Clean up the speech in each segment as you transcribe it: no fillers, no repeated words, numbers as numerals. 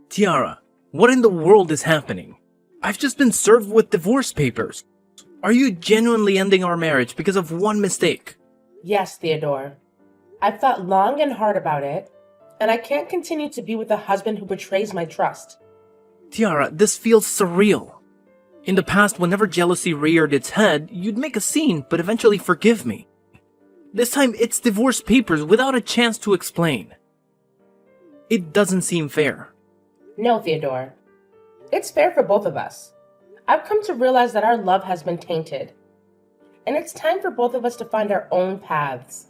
Tiara, what in the world is happening? I've just been served with divorce papers. Are you genuinely ending our marriage because of one mistake? Yes, Theodore. I've thought long and hard about it, and I can't continue to be with a husband who betrays my trust. Tiara, this feels surreal. In the past, whenever jealousy reared its head, you'd make a scene but eventually forgive me. This time, it's divorce papers without a chance to explain. It doesn't seem fair. No, Theodore. It's fair for both of us. I've come to realize that our love has been tainted, and it's time for both of us to find our own paths.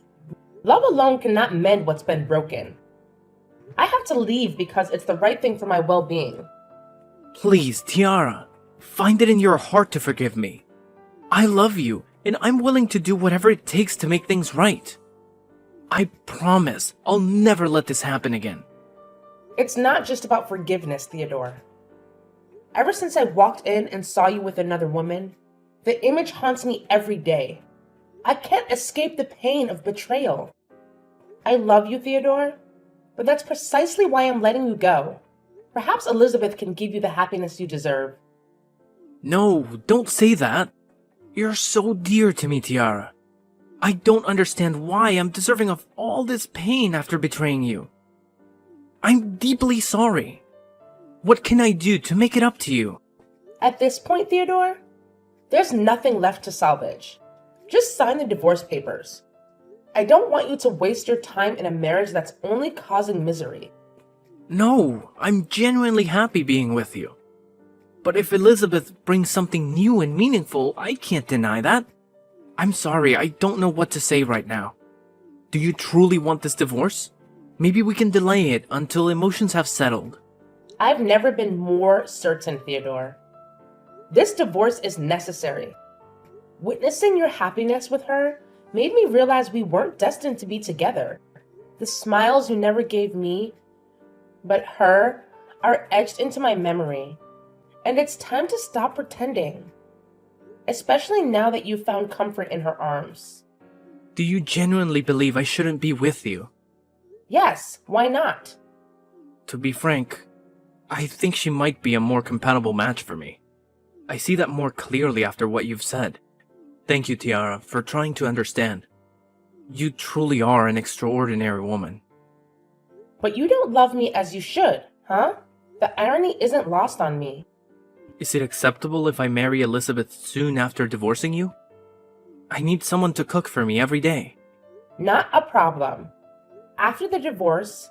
Love alone cannot mend what's been broken. I have to leave because it's the right thing for my well-being. Please, Tiara, find it in your heart to forgive me. I love you, and I'm willing to do whatever it takes to make things right. I promise I'll never let this happen again. It's not just about forgiveness, Theodore. Ever since I walked in and saw you with another woman, the image haunts me every day. I can't escape the pain of betrayal. I love you, Theodore, but that's precisely why I'm letting you go. Perhaps Elizabeth can give you the happiness you deserve. No, don't say that. You're so dear to me, Tiara. I don't understand why I'm deserving of all this pain after betraying you. I'm deeply sorry. What can I do to make it up to you? At this point, Theodore, there's nothing left to salvage. Just sign the divorce papers. I don't want you to waste your time in a marriage that's only causing misery. No, I'm genuinely happy being with you. But if Elizabeth brings something new and meaningful, I can't deny that. I'm sorry, I don't know what to say right now. Do you truly want this divorce? Maybe we can delay it until emotions have settled. I've never been more certain, Theodore. This divorce is necessary. Witnessing your happiness with her made me realize we weren't destined to be together. The smiles you never gave me, but her, are etched into my memory. And it's time to stop pretending. Especially now that you've found comfort in her arms. Do you genuinely believe I shouldn't be with you? Yes, why not? To be frank, I think she might be a more compatible match for me. I see that more clearly after what you've said. Thank you, Tiara, for trying to understand. You truly are an extraordinary woman. But you don't love me as you should, huh? The irony isn't lost on me. Is it acceptable if I marry Elizabeth soon after divorcing you? I need someone to cook for me every day. Not a problem. After the divorce,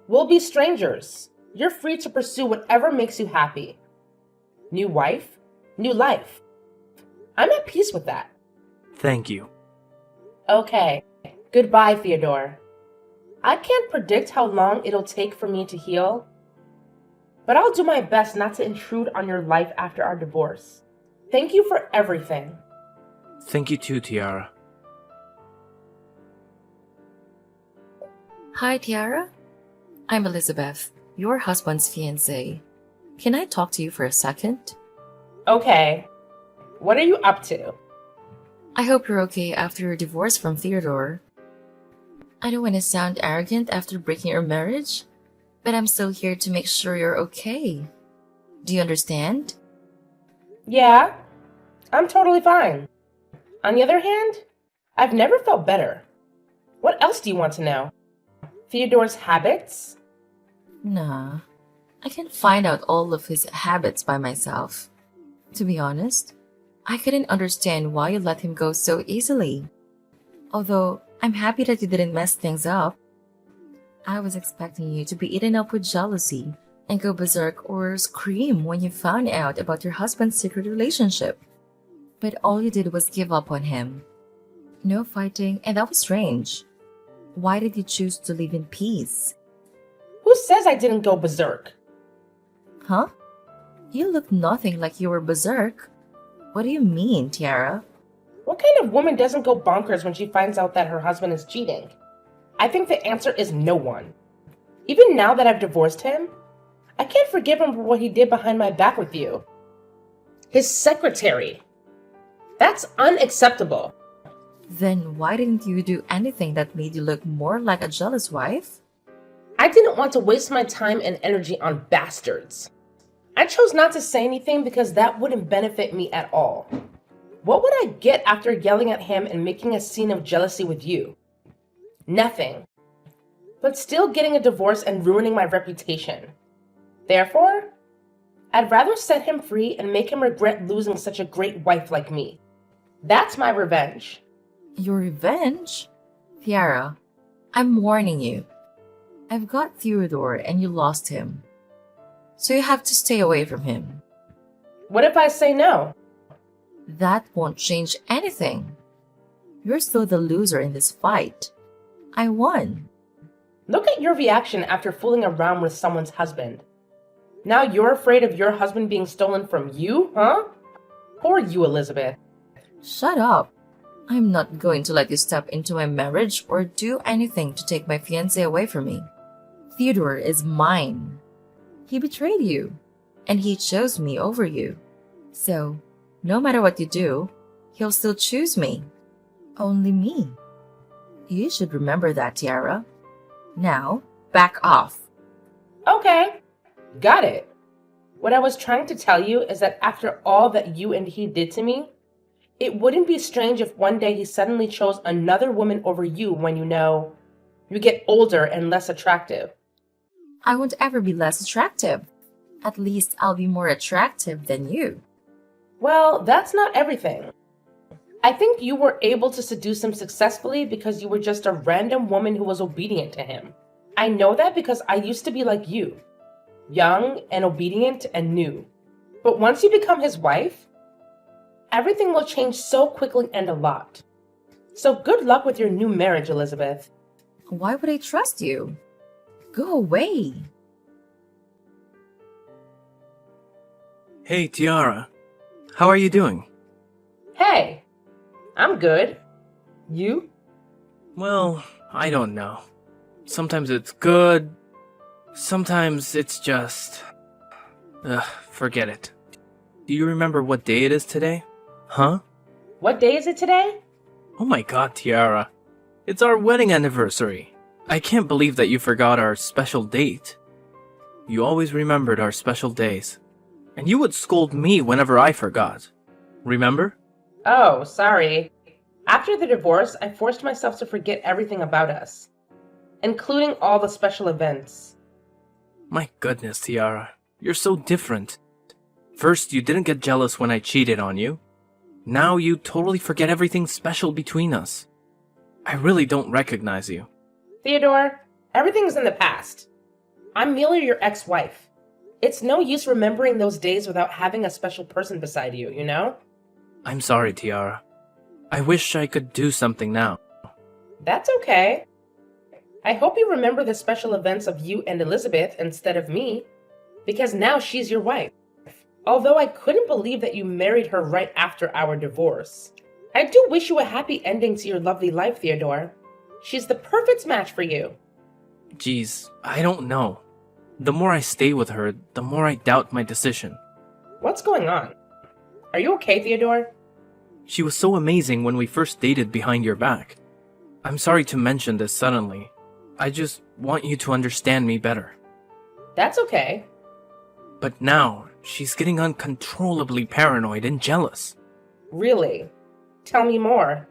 we'll be strangers. You're free to pursue whatever makes you happy. New wife, new life. I'm at peace with that. Thank you. Okay, goodbye, Theodore. I can't predict how long it'll take for me to heal, but I'll do my best not to intrude on your life after our divorce. Thank you for everything. Thank you too, Tiara. Hi, Tiara. I'm Elizabeth, your husband's fiancée. Can I talk to you for a second? Okay, what are you up to? I hope you're okay after your divorce from Theodore. I don't want to sound arrogant after breaking your marriage, but I'm still here to make sure you're okay. Do you understand? Yeah, I'm totally fine. On the other hand, I've never felt better. What else do you want to know? Theodore's habits? Nah, I can find out all of his habits by myself. To be honest, I couldn't understand why you let him go so easily. Although, I'm happy that you didn't mess things up. I was expecting you to be eaten up with jealousy and go berserk or scream when you found out about your husband's secret relationship. But all you did was give up on him. No fighting, and that was strange. Why did you choose to live in peace? Who says I didn't go berserk? Huh? You look nothing like you were berserk. What do you mean, Tiara? What kind of woman doesn't go bonkers when she finds out that her husband is cheating? I think the answer is no one. Even now that I've divorced him, I can't forgive him for what he did behind my back with you. His secretary. That's unacceptable. Then why didn't you do anything that made you look more like a jealous wife? I I didn't want to waste my time and energy on bastards. I chose not to say anything because that wouldn't benefit me at all. What would I get after yelling at him and making a scene of jealousy with you? Nothing. But still getting a divorce and ruining my reputation. Therefore, I'd rather set him free and make him regret losing such a great wife like me. That's my revenge. Your revenge? Tiara, I'm warning you. I've got Theodore and you lost him. So you have to stay away from him. What if I say no? That won't change anything. You're still the loser in this fight. I won. Look at your reaction after fooling around with someone's husband. Now you're afraid of your husband being stolen from you, huh? Poor you, Elizabeth. Shut up. I'm not going to let you step into my marriage or do anything to take my fiancé away from me. Theodore is mine. He betrayed you, and he chose me over you. So, no matter what you do, he'll still choose me. Only me. You should remember that, Tiara. Now, back off. Okay, got it. What I was trying to tell you is that after all that you and he did to me, it wouldn't be strange if one day he suddenly chose another woman over you when you get older and less attractive. I won't ever be less attractive. At least I'll be more attractive than you. Well, that's not everything. I think you were able to seduce him successfully because you were just a random woman who was obedient to him. I know that because I used to be like you, young and obedient and new. But once you become his wife, everything will change so quickly and a lot. So good luck with your new marriage, Elizabeth. Why would I trust you? Go away. Hey, Tiara. How are you doing? Hey, I'm good. You? Well, I don't know. Sometimes it's good. Sometimes it's just... forget it. Do you remember what day it is today? Huh? What day is it today? Oh my god, Tiara. It's our wedding anniversary. I can't believe that you forgot our special date. You always remembered our special days. And you would scold me whenever I forgot. Remember? Oh, sorry. After the divorce, I forced myself to forget everything about us, including all the special events. My goodness, Tiara. You're so different. First, you didn't get jealous when I cheated on you. Now you totally forget everything special between us. I really don't recognize you. Theodore, everything's in the past. I'm merely your ex-wife. It's no use remembering those days without having a special person beside you, you know? I'm sorry, Tiara. I wish I could do something now. That's okay. I hope you remember the special events of you and Elizabeth instead of me, because now she's your wife. Although I couldn't believe that you married her right after our divorce. I do wish you a happy ending to your lovely life, Theodore. She's the perfect match for you. Geez, I don't know. The more I stay with her, the more I doubt my decision. What's going on? Are you okay, Theodore? She was so amazing when we first dated behind your back. I'm sorry to mention this suddenly. I just want you to understand me better. That's okay. But now, she's getting uncontrollably paranoid and jealous. Really? Tell me more.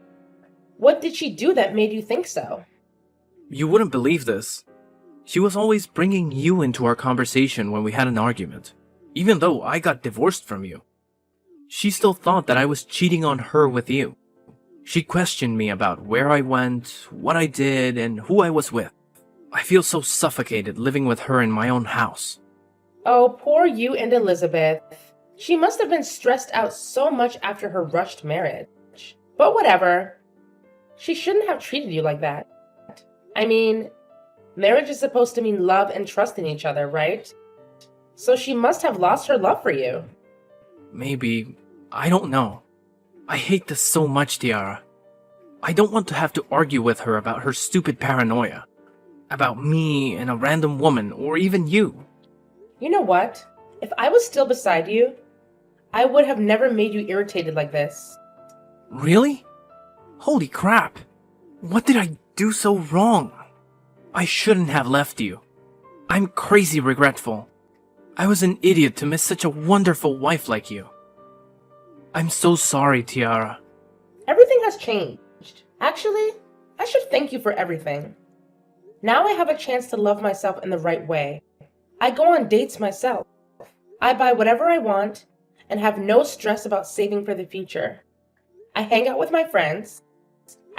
What did she do that made you think so? You wouldn't believe this. She was always bringing you into our conversation when we had an argument, even though I got divorced from you. She still thought that I was cheating on her with you. She questioned me about where I went, what I did, and who I was with. I feel so suffocated living with her in my own house. Oh, poor you and Elizabeth. She must have been stressed out so much after her rushed marriage. But whatever. She shouldn't have treated you like that. I mean, marriage is supposed to mean love and trust in each other, right? So she must have lost her love for you. Maybe. I don't know. I hate this so much, Tiara. I don't want to have to argue with her about her stupid paranoia. About me and a random woman, or even you. You know what? If I was still beside you, I would have never made you irritated like this. Really? Holy crap. What did I do so wrong? I shouldn't have left you. I'm crazy regretful. I was an idiot to miss such a wonderful wife like you. I'm so sorry, Tiara. Everything has changed. Actually, I should thank you for everything. Now I have a chance to love myself in the right way. I go on dates myself. I buy whatever I want and have no stress about saving for the future. I hang out with my friends.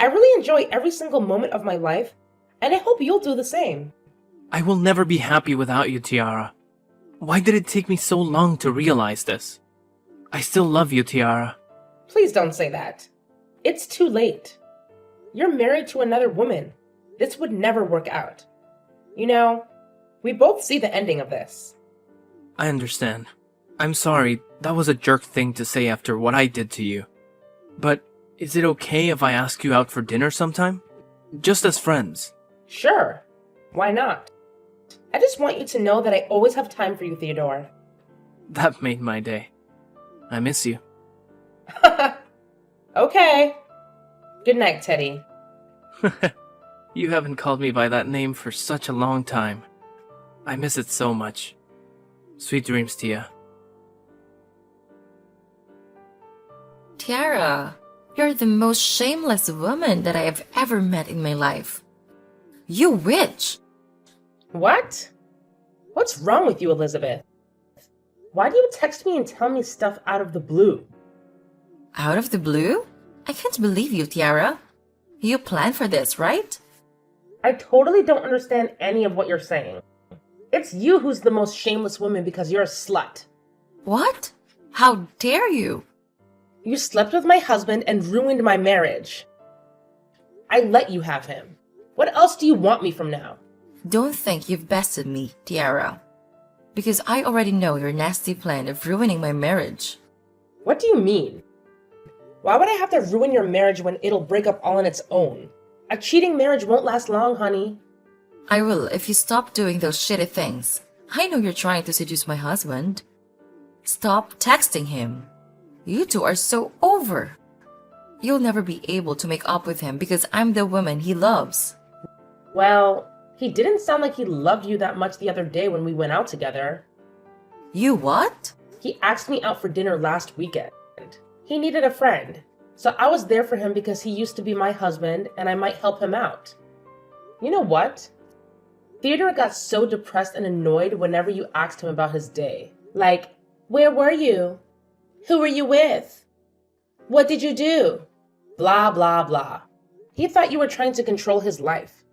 I really enjoy every single moment of my life, and I hope you'll do the same. I will never be happy without you, Tiara. Why did it take me so long to realize this? I still love you, Tiara. Please don't say that. It's too late. You're married to another woman. This would never work out. You know, we both see the ending of this. I understand. I'm sorry, that was a jerk thing to say after what I did to you. But is it okay if I ask you out for dinner sometime? Just as friends. Sure. Why not? I just want you to know that I always have time for you, Theodore. That made my day. I miss you. Okay. Good night, Teddy. You haven't called me by that name for such a long time. I miss it so much. Sweet dreams, Tia. Tiara, you're the most shameless woman that I have ever met in my life. You witch! What? What's wrong with you, Elizabeth? Why do you text me and tell me stuff out of the blue? Out of the blue? I can't believe you, Tiara. You planned for this, right? I totally don't understand any of what you're saying. It's you who's the most shameless woman because you're a slut. What? How dare you? You slept with my husband and ruined my marriage. I let you have him. What else do you want me from now? Don't think you've bested me, Tiara. Because I already know your nasty plan of ruining my marriage. What do you mean? Why would I have to ruin your marriage when it'll break up all on its own? A cheating marriage won't last long, honey. I will if you stop doing those shitty things. I know you're trying to seduce my husband. Stop texting him. You two are so over. You'll never be able to make up with him because I'm the woman he loves. Well, he didn't sound like he loved you that much the other day when we went out together. You what? He asked me out for dinner last weekend. He needed a friend, so I was there for him because he used to be my husband and I might help him out. You know what? Theodore got so depressed and annoyed whenever you asked him about his day. Like, where were you? Who were you with? What did you do? Blah, blah, blah. He thought you were trying to control his life.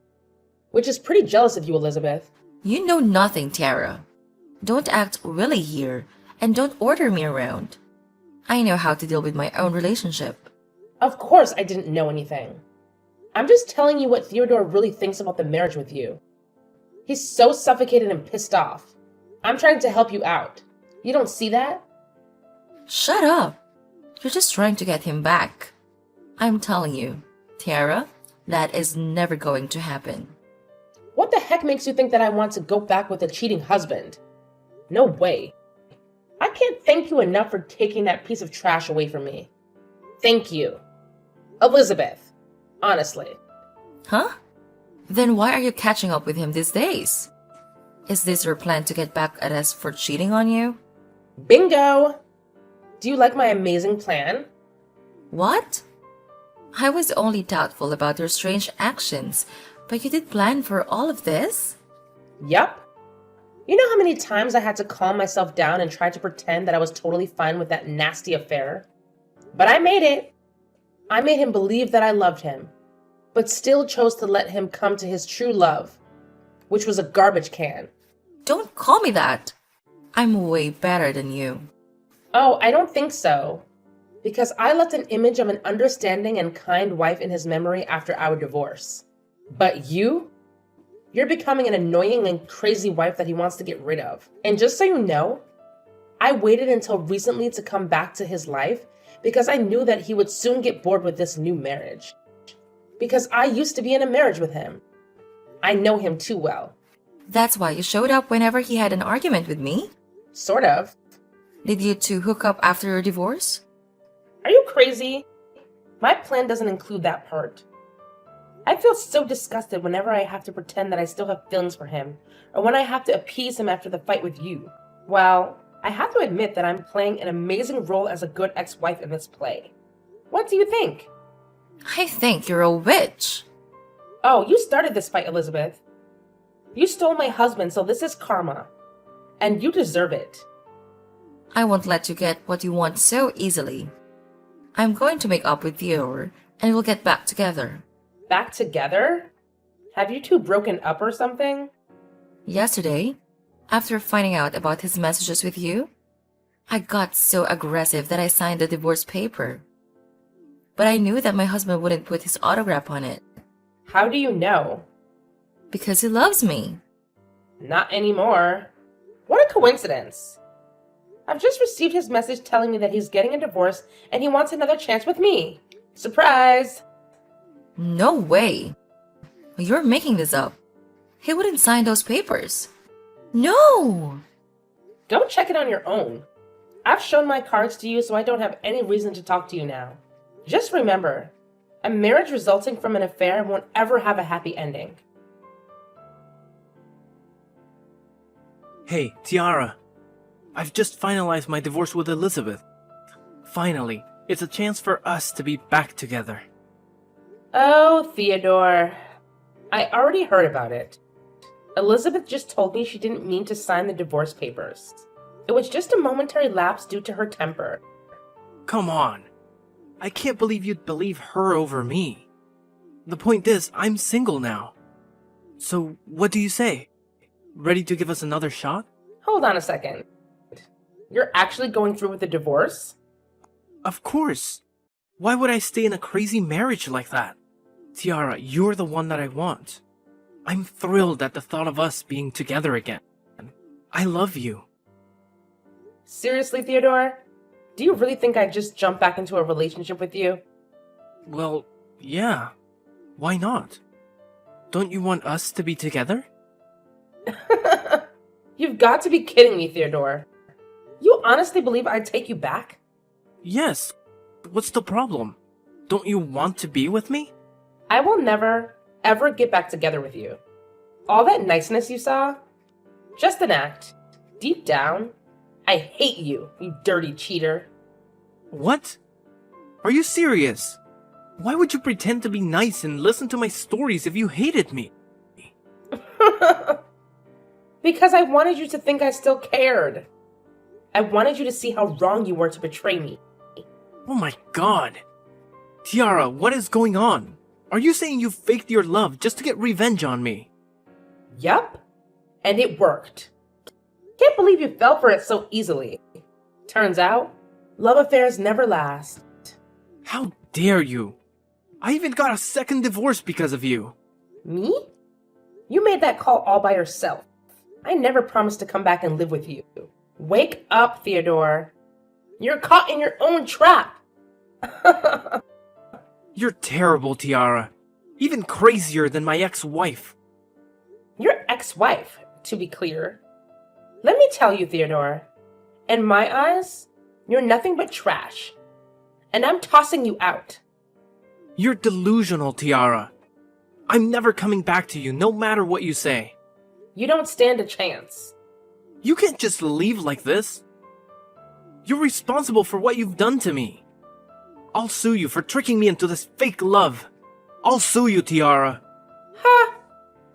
Which is pretty jealous of you, Elizabeth. You know nothing, Tara. Don't act willy here, and don't order me around. I know how to deal with my own relationship. Of course I didn't know anything. I'm just telling you what Theodore really thinks about the marriage with you. He's so suffocated and pissed off. I'm trying to help you out. You don't see that? Shut up. You're just trying to get him back. I'm telling you, Tara, that is never going to happen. What the heck makes you think that I want to go back with a cheating husband? No way. I can't thank you enough for taking that piece of trash away from me. Thank you. Elizabeth, honestly. Huh? Then why are you catching up with him these days? Is this your plan to get back at us for cheating on you? Bingo! Do you like my amazing plan? What? I was only doubtful about your strange actions, but you did plan for all of this? Yup. You know how many times I had to calm myself down and try to pretend that I was totally fine with that nasty affair? But I made it. I made him believe that I loved him, but still chose to let him come to his true love, which was a garbage can. Don't call me that. I'm way better than you. Oh, I don't think so. Because I left an image of an understanding and kind wife in his memory after our divorce. But you're becoming an annoying and crazy wife that he wants to get rid of. And just so you know, I waited until recently to come back to his life because I knew that he would soon get bored with this new marriage. Because I used to be in a marriage with him. I know him too well. That's why you showed up whenever he had an argument with me? Sort of. Did you two hook up after your divorce? Are you crazy? My plan doesn't include that part. I feel so disgusted whenever I have to pretend that I still have feelings for him, or when I have to appease him after the fight with you. Well, I have to admit that I'm playing an amazing role as a good ex-wife in this play. What do you think? I think you're a witch. Oh, you started this fight, Elizabeth. You stole my husband, so this is karma. And you deserve it. I won't let you get what you want so easily. I'm going to make up with Theodore, and we'll get back together. Back together? Have you two broken up or something? Yesterday, after finding out about his messages with you, I got so aggressive that I signed the divorce paper. But I knew that my husband wouldn't put his autograph on it. How do you know? Because he loves me. Not anymore. What a coincidence. I've just received his message telling me that he's getting a divorce and he wants another chance with me. Surprise! No way. You're making this up. He wouldn't sign those papers. No! Don't check it on your own. I've shown my cards to you, so I don't have any reason to talk to you now. Just remember, a marriage resulting from an affair won't ever have a happy ending. Hey, Tiara. I've just finalized my divorce with Elizabeth. Finally, it's a chance for us to be back together. Oh, Theodore. I already heard about it. Elizabeth just told me she didn't mean to sign the divorce papers. It was just a momentary lapse due to her temper. Come on. I can't believe you'd believe her over me. The point is, I'm single now. So, what do you say? Ready to give us another shot? Hold on a second. You're actually going through with the divorce? Of course. Why would I stay in a crazy marriage like that? Tiara, you're the one that I want. I'm thrilled at the thought of us being together again. I love you. Seriously, Theodore? Do you really think I'd just jump back into a relationship with you? Well, yeah. Why not? Don't you want us to be together? You've got to be kidding me, Theodore. You honestly believe I'd take you back? Yes. What's the problem? Don't you want to be with me? I will never, ever get back together with you. All that niceness you saw? Just an act. Deep down, I hate you, you dirty cheater. What? Are you serious? Why would you pretend to be nice and listen to my stories if you hated me? Because I wanted you to think I still cared. I wanted you to see how wrong you were to betray me. Oh my god. Tiara, what is going on? Are you saying you faked your love just to get revenge on me? Yup. And it worked. Can't believe you fell for it so easily. Turns out, love affairs never last. How dare you? I even got a second divorce because of you. Me? You made that call all by yourself. I never promised to come back and live with you. Wake up, Theodore. You're caught in your own trap. You're terrible, Tiara. Even crazier than my ex-wife. Your ex-wife, to be clear. Let me tell you, Theodore. In my eyes, you're nothing but trash. And I'm tossing you out. You're delusional, Tiara. I'm never coming back to you, no matter what you say. You don't stand a chance. You can't just leave like this. You're responsible for what you've done to me. I'll sue you for tricking me into this fake love. I'll sue you, Tiara. Ha!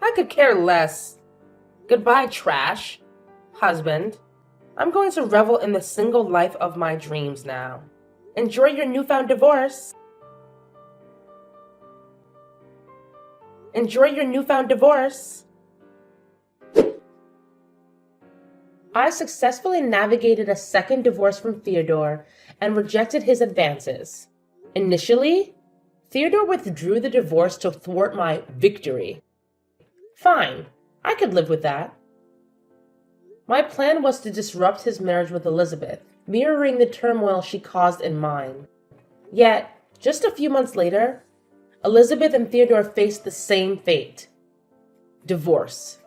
I could care less. Goodbye, trash. Husband. I'm going to revel in the single life of my dreams now. Enjoy your newfound divorce. Enjoy your newfound divorce. I successfully navigated a second divorce from Theodore and rejected his advances. Initially, Theodore withdrew the divorce to thwart my victory. Fine, I could live with that. My plan was to disrupt his marriage with Elizabeth, mirroring the turmoil she caused in mine. Yet, just a few months later, Elizabeth and Theodore faced the same fate. Divorce.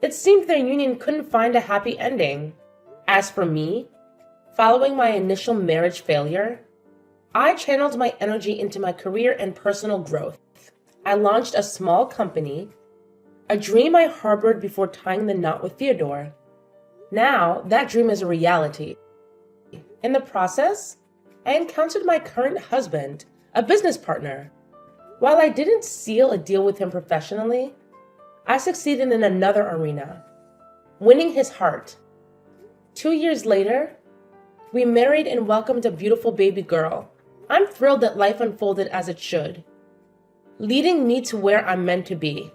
It seemed their union couldn't find a happy ending. As for me, following my initial marriage failure, I channeled my energy into my career and personal growth. I launched a small company, a dream I harbored before tying the knot with Theodore. Now, that dream is a reality. In the process, I encountered my current husband, a business partner. While I didn't seal a deal with him professionally, I succeeded in another arena, winning his heart. 2 years later, we married and welcomed a beautiful baby girl. I'm thrilled that life unfolded as it should, leading me to where I'm meant to be.